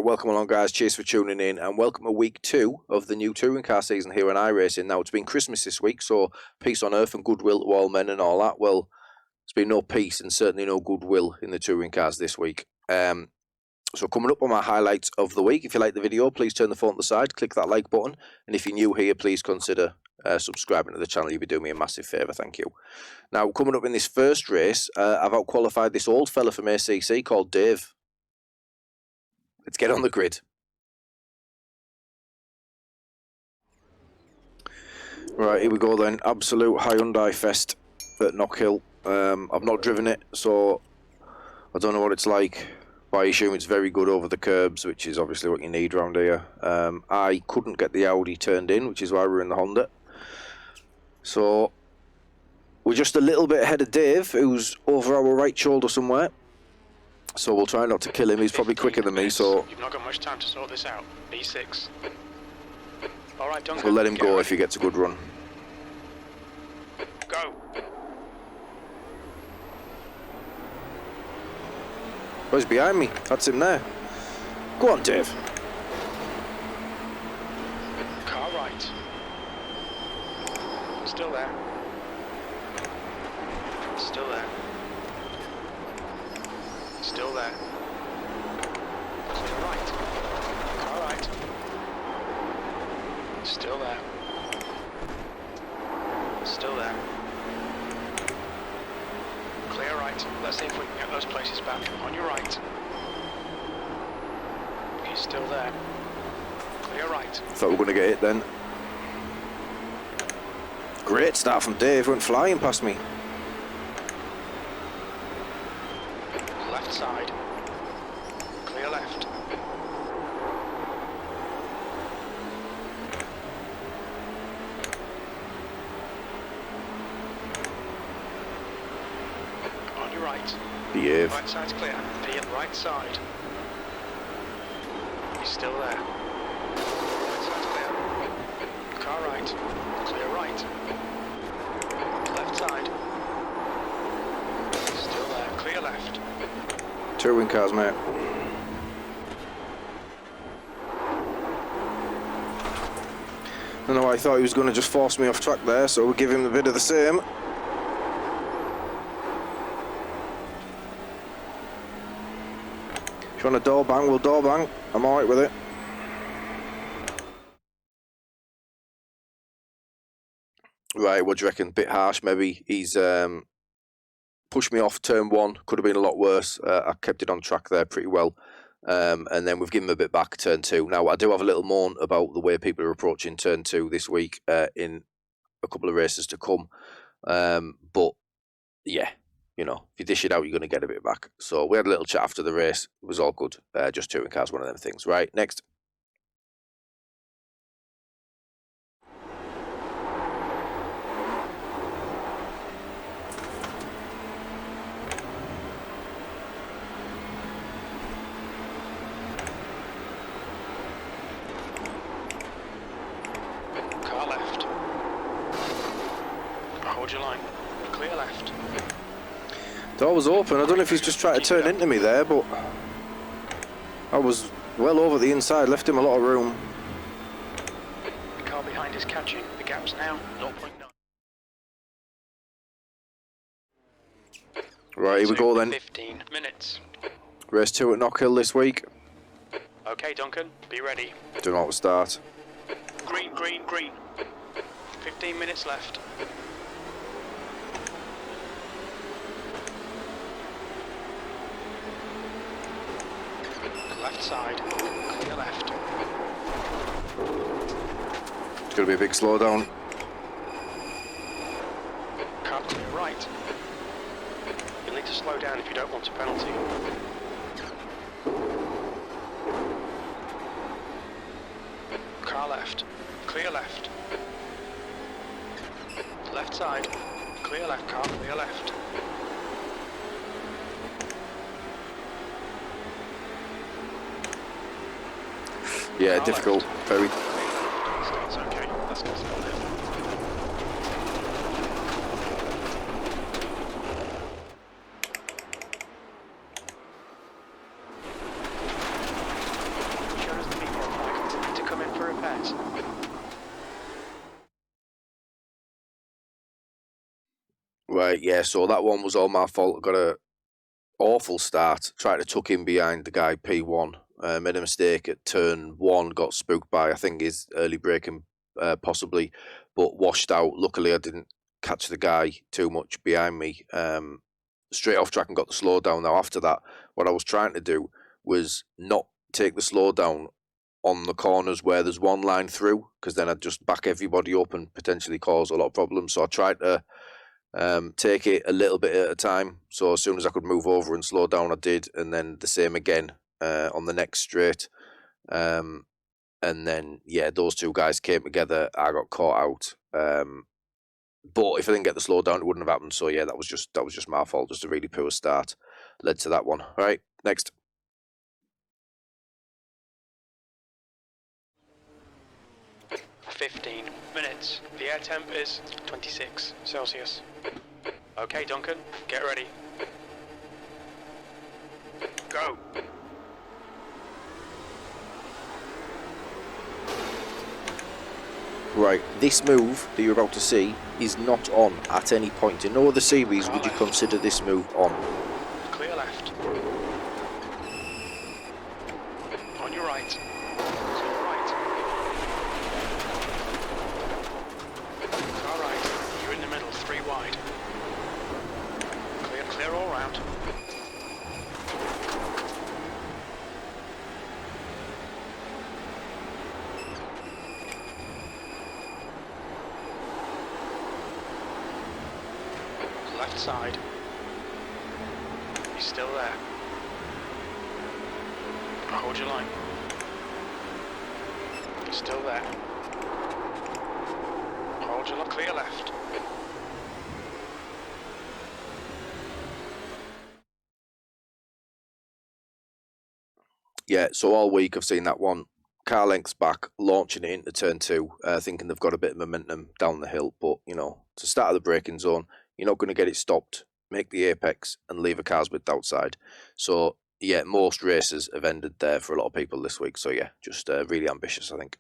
Right, welcome along guys, cheers for tuning in and welcome to week 2 of the new touring car season here in iRacing. Now it's been Christmas this week, so peace on earth and goodwill to all men and all that. Well, there's been no peace and certainly no goodwill in the touring cars this week. So coming up on my highlights of the week, if you like the video, please turn the phone to the side, click that like button, and if you're new here, please consider subscribing to the channel. You'll be doing me a massive favour, thank you. Now, coming up in this first race, I've out-qualified this old fella from ACC called Dave. Let's get on the grid. Right, here we go then. Absolute Hyundai Fest at Knockhill. I've not driven it, so I don't know what it's like, but I assume it's very good over the curbs, which is obviously what you need around here. I couldn't get the Audi turned in, which is why we're in the Honda. So we're just a little bit ahead of Dave, who's over our right shoulder somewhere. So we'll try not to kill him. He's probably quicker than me, so you've not got much time to sort this out. B6. All right, Duncan. We'll let him go if he gets a good run. Go. Oh, he's behind me. That's him there. Go on, Dave. Car right. Still there. Still there. Still there. Clear right. Car right. Still there. Still there. Clear right. Let's see if we can get those places back. On your right. He's still there. Clear right. Thought we were going to get it then. Great start from Dave. Went flying past me. Left side. Clear left. On your right. Behave. Right side's clear. P at right side. He's still there. Right side's clear. Car right. Clear right. Left side. Still there. Clear left. Touring cars, mate. I thought he was going to just force me off track there, so we'll give him a bit of the same. If you want a door bang, we'll door bang. I'm alright with it. Right, what do you reckon? Bit harsh, maybe. He's pushed me off turn 1. Could have been a lot worse. I kept it on track there pretty well. And then we've given him a bit back turn 2. Now, I do have a little moan about the way people are approaching turn 2 this week in a couple of races to come. But, yeah, you know, if you dish it out, you're going to get a bit back. So we had a little chat after the race. It was all good. Just touring cars, one of them things. Right, next. Hold your line. Clear left. Door was open. I don't know if he's just trying to turn into me there, but I was well over the inside, left him a lot of room. The car behind is catching. The gap's now 0.9. Right, here we go then. 15 minutes. Race 2 at Knockhill this week. Okay, Duncan, be ready. Don't know how to start. Green, green, green. 15 minutes left. Left side, clear left. It's going to be a big slowdown. Car clear right. You'll need to slow down if you don't want a penalty. Car left, clear left. Left side, clear left, car clear left. Yeah, car difficult. Left. Very. Starts okay, let's go slow down. Right, yeah, so that one was all my fault. I got a awful start, tried to tuck in behind the guy P1, made a mistake at turn 1, got spooked by, I think, his early braking, possibly, but washed out. Luckily, I didn't catch the guy too much behind me. Straight off track and got the slowdown. Now, after that, what I was trying to do was not take the slowdown on the corners where there's one line through, because then I'd just back everybody up and potentially cause a lot of problems. So I tried to take it a little bit at a time. So as soon as I could move over and slow down, I did, and then the same again on the next straight. And then yeah, those two guys came together. I got caught out. But if I didn't get the slow down, it wouldn't have happened. So yeah, that was just my fault. Just a really poor start led to that one. All right, next. "15 minutes. The air temp is 26 Celsius. Okay, Duncan, get ready. Go. Right, this move that you're about to see is not on at any point. In no other series would you consider this move on. Clear left. On your right. Clear right. Car right. You're in the middle, 3 wide. Clear all round. Left side. He's still there. Hold your line. He's still there. Hold your line. Clear left. Yeah, so all week I've seen that one. Car lengths back, launching it into turn 2, thinking they've got a bit of momentum down the hill. But, you know, to start of the braking zone, you're not going to get it stopped, make the apex, and leave a car's width outside. So, yeah, most races have ended there for a lot of people this week. So, yeah, just really ambitious, I think.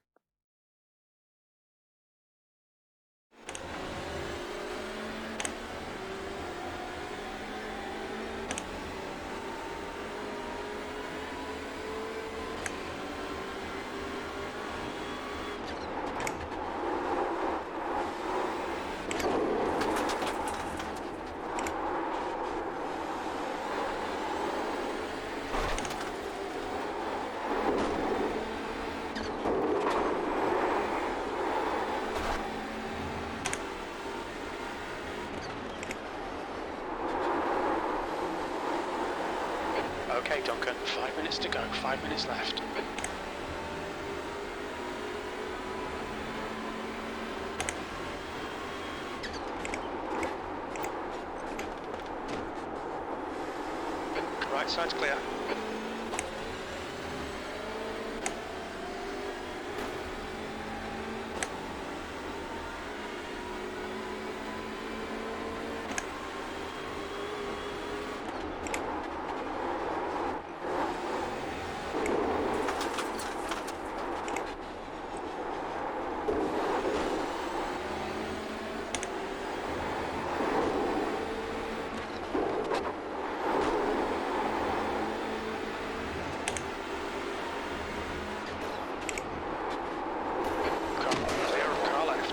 Okay, Duncan, 5 minutes to go, 5 minutes left. Right side's clear.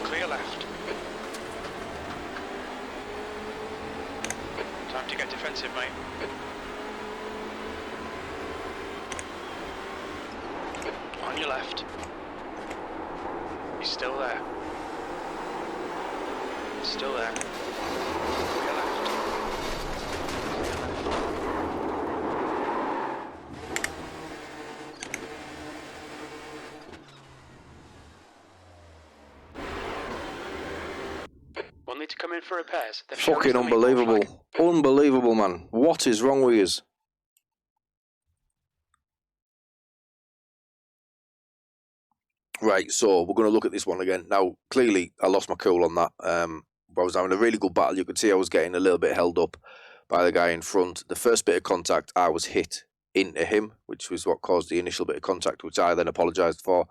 Clear left. Time to get defensive, mate. On your left. He's still there. Still there. Clear left. Clear left. We'll need to come in for repairs. They've shown us Fucking the lead ball flag. unbelievable. Unbelievable, man. What is wrong with us? Right, so we're going to look at this one again. Now, clearly, I lost my cool on that. I was having a really good battle. You could see I was getting a little bit held up by the guy in front. The first bit of contact, I was hit into him, which was what caused the initial bit of contact, which I then apologised for.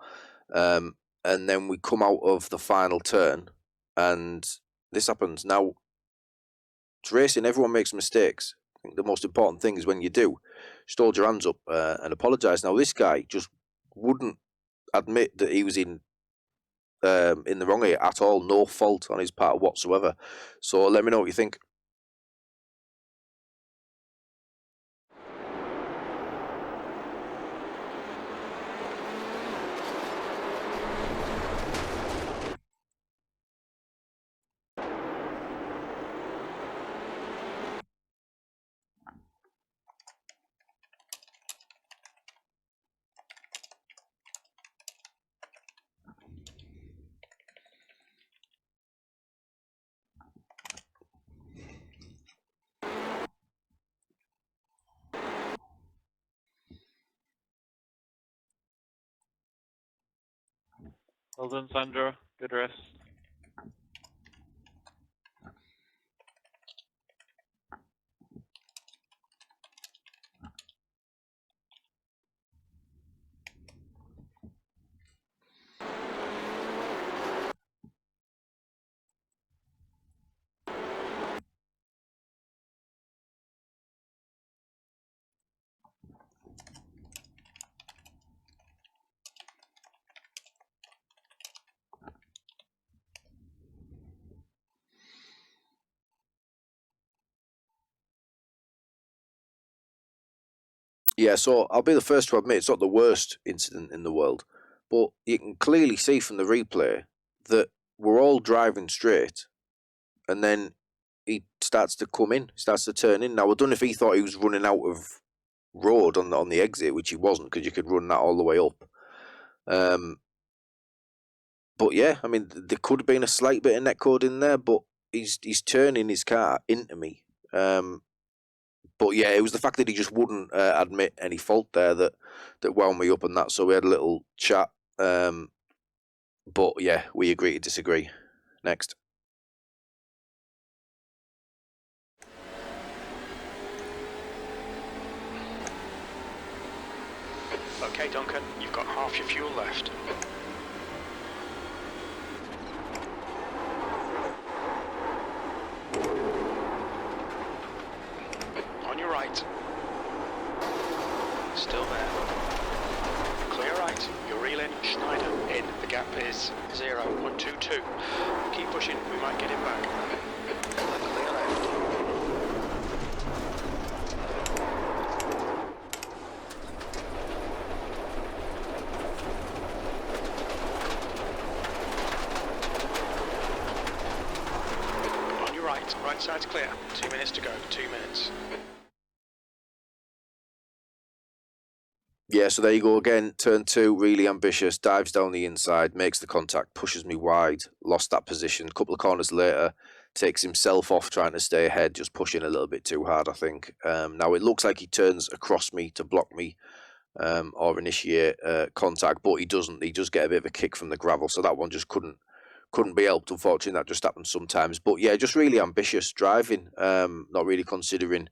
And then we come out of the final turn, and this happens. Now, It's racing, everyone makes mistakes. I think the most important thing is when you do, just hold your hands up and apologise. Now, this guy just wouldn't admit that he was in the wrong here at all. No fault on his part whatsoever. So let me know what you think. Well done, Sandro. Good rest. Yeah, so I'll be the first to admit it's not the worst incident in the world, but you can clearly see from the replay that we're all driving straight, and then he starts to come in, starts to turn in. Now, I don't know if he thought he was running out of road on the exit, which he wasn't, because you could run that all the way up. But yeah, I mean, there could have been a slight bit of netcode in there, but he's turning his car into me. But yeah, it was the fact that he just wouldn't admit any fault there that wound me up and that. So we had a little chat. But yeah, we agree to disagree. Next. Okay, Duncan, you've got half your fuel left. On your right. Still there. Clear right. You're reeling. Schneider in. The gap is 0.22. Keep pushing. We might get him back. Clear left. On your right. Right side's clear. 2 minutes to go. 2 minutes. Yeah, so there you go again. Turn 2, really ambitious, dives down the inside, makes the contact, pushes me wide, lost that position. A couple of corners later, takes himself off trying to stay ahead, just pushing a little bit too hard, I think. Now it looks like he turns across me to block me or initiate contact, but he doesn't. He does get a bit of a kick from the gravel, so that one just couldn't be helped. Unfortunately, that just happens sometimes. But yeah, just really ambitious driving, not really considering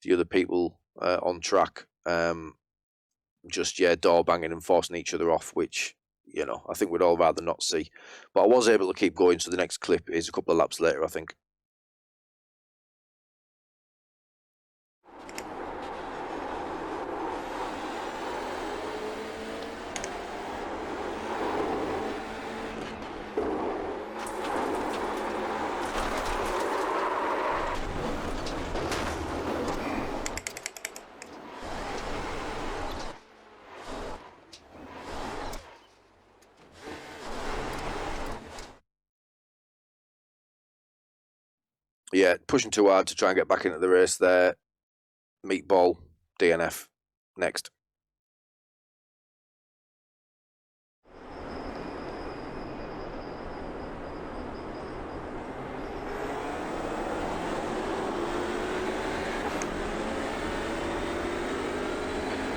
the other people on track. Just door banging and forcing each other off, which I think we'd all rather not see. But I was able to keep going, so the next clip is a couple of laps later, I think. Yeah, pushing too hard to try and get back into the race there. Meatball, DNF. Next.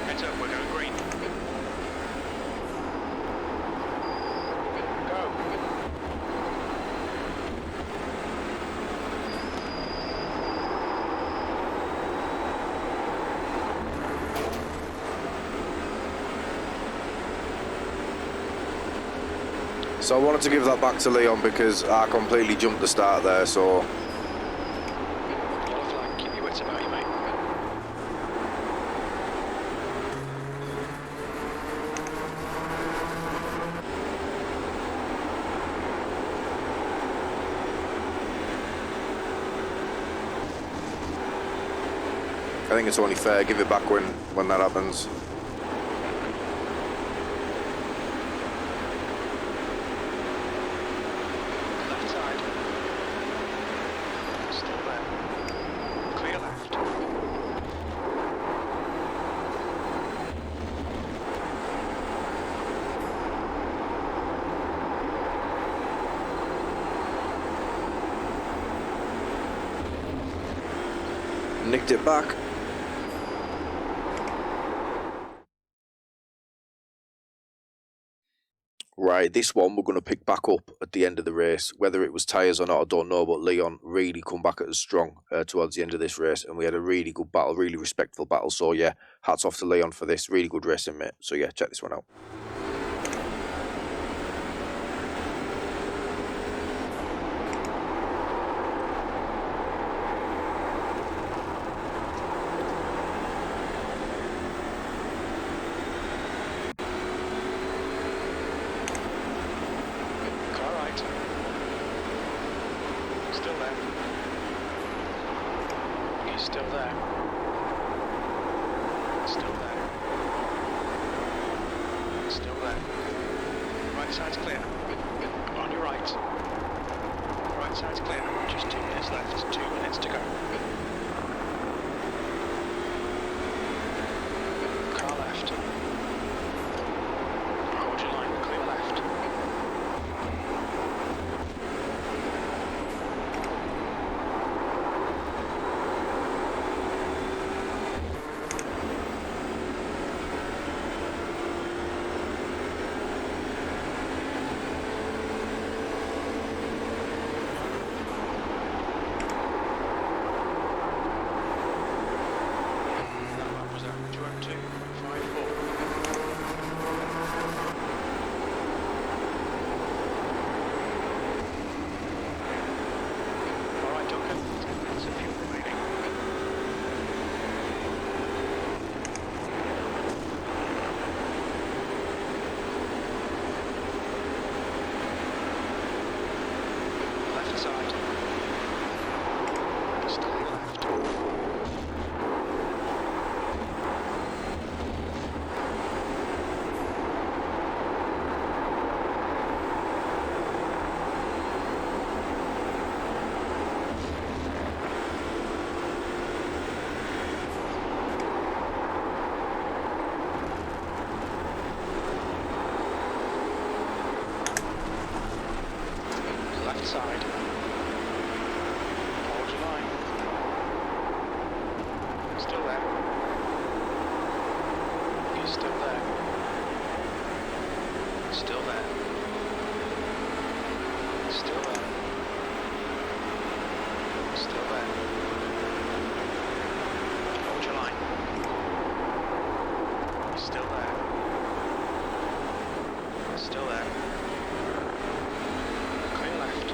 Heads up, we're going green. Go. So I wanted to give that back to Leon because I completely jumped the start there, so I think it's only fair. Give it back when that happens. Left side. Still there. Clear left. Nicked it back. Right, this one we're going to pick back up at the end of the race. Whether it was tyres or not, I don't know, but Leon really come back at us strong towards the end of this race, and we had a really good battle, really respectful battle. So yeah, hats off to Leon for this. Really good racing, mate. So yeah, check this one out. Car right. Still there. He's still there. Still there. Still there. Right side's clear. On your right. Right side's clear. Just 2 minutes left. 2 minutes to go. Car left. Hold your line. Clear left. That lap was at 2:02.54. All right, Duncan. 10 minutes of fuel remaining. Left side. Stay left. Left side. Hold your line. Still there. He's still there. Still there. Still there. Still there. Hold your line. Still there. Still there. Clear left.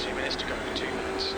2 minutes to go, 2 minutes.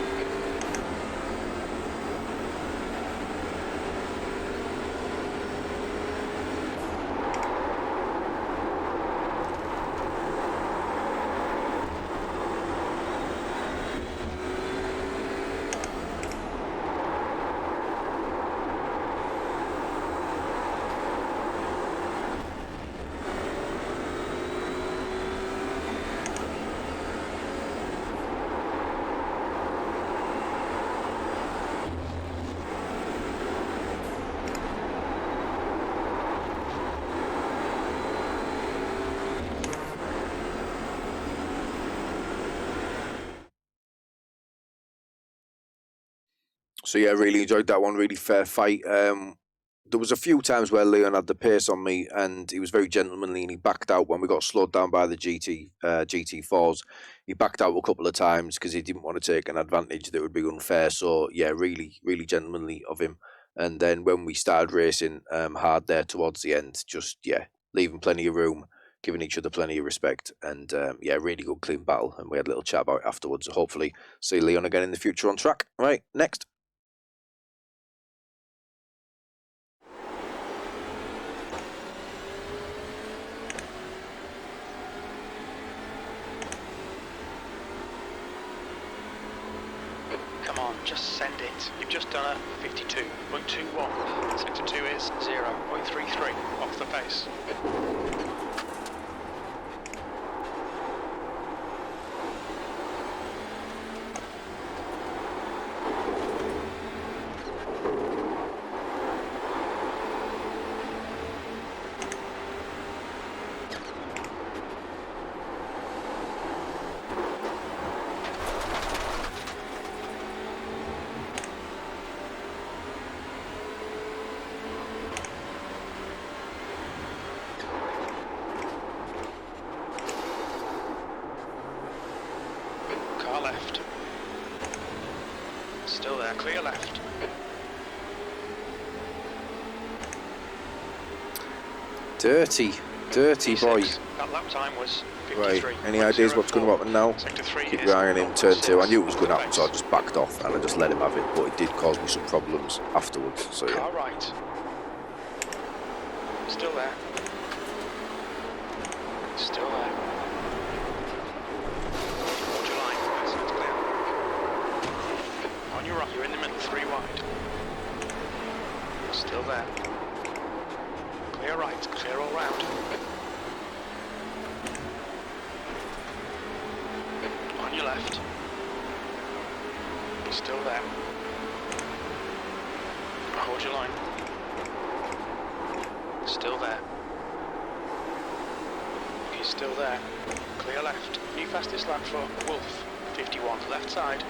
So yeah, really enjoyed that one. Really fair fight. There was a few times where Leon had the pace on me, and he was very gentlemanly, and he backed out when we got slowed down by the GT4s. He backed out a couple of times because he didn't want to take an advantage that would be unfair. So yeah, really, really gentlemanly of him. And then when we started racing hard there towards the end, just leaving plenty of room, giving each other plenty of respect, and really good clean battle. And we had a little chat about it afterwards. So hopefully see Leon again in the future on track. Right, next. Come on, just send it. You've just done a 52.21. Sector 2 is 0.33 off the pace. Left. Still there, clear left. Dirty boy. That lap time was 53. Right, any ideas what's going to happen now? Sector 3 Keep is your eye on him, turn 2. I knew it was going to happen, pace. so I just backed off and I just let him have it, but it did cause me some problems afterwards. So Car right. Still there. Still there. Hold your line, that's clear. On your right, you're in the middle, 3 wide. Still there. Clear right, clear all round. On your left. Still there. Hold your line. Still there. He's still there. Clear left. New fastest lap for Wolf. 51. Left side.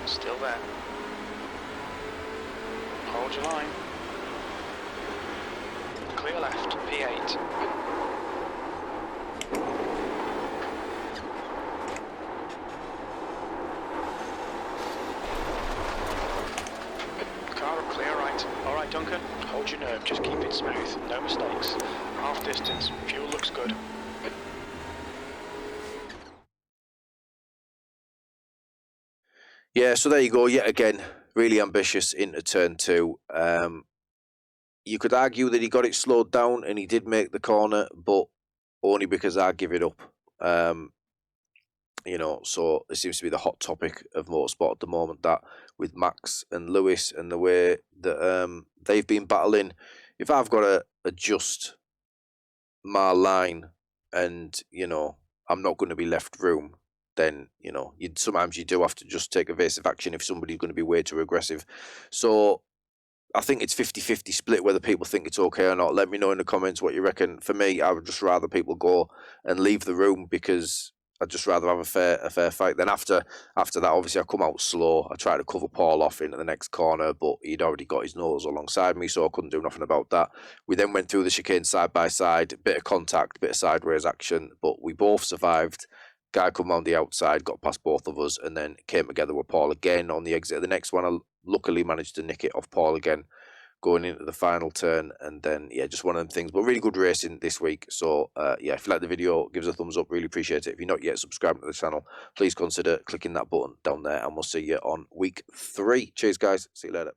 Still there. Hold your line. Clear left. P8. Car up, clear right. Alright Duncan, hold your nerve, just keep it smooth, no mistakes. Half distance, fuel looks good. yeah, so there you go. Yet again, really ambitious into turn 2. You could argue that he got it slowed down and he did make the corner, but only because I give it up. So it seems to be the hot topic of motorsport at the moment, that with Max and Lewis and the way that they've been battling. If I've got to adjust my line and, I'm not going to be left room, then, sometimes you do have to just take evasive action if somebody's going to be way too aggressive. So I think it's 50-50 split whether people think it's okay or not. Let me know in the comments what you reckon. For me, I would just rather people go and leave the room, because I'd just rather have a fair fight. Then after that, obviously I come out slow. I try to cover Paul off into the next corner, but he'd already got his nose alongside me, so I couldn't do nothing about that. We then went through the chicane side by side, bit of contact, bit of sideways action, but we both survived. Guy come round the outside, got past both of us, and then came together with Paul again on the exit of the next one. I luckily managed to nick it off Paul again, going into the final turn, and then yeah, just one of them things. But really good racing this week. So yeah, if you like the video, give us a thumbs up. Really appreciate it. If you're not yet subscribed to the channel, please consider clicking that button down there, and we'll see you on week 3. Cheers, guys. See you later.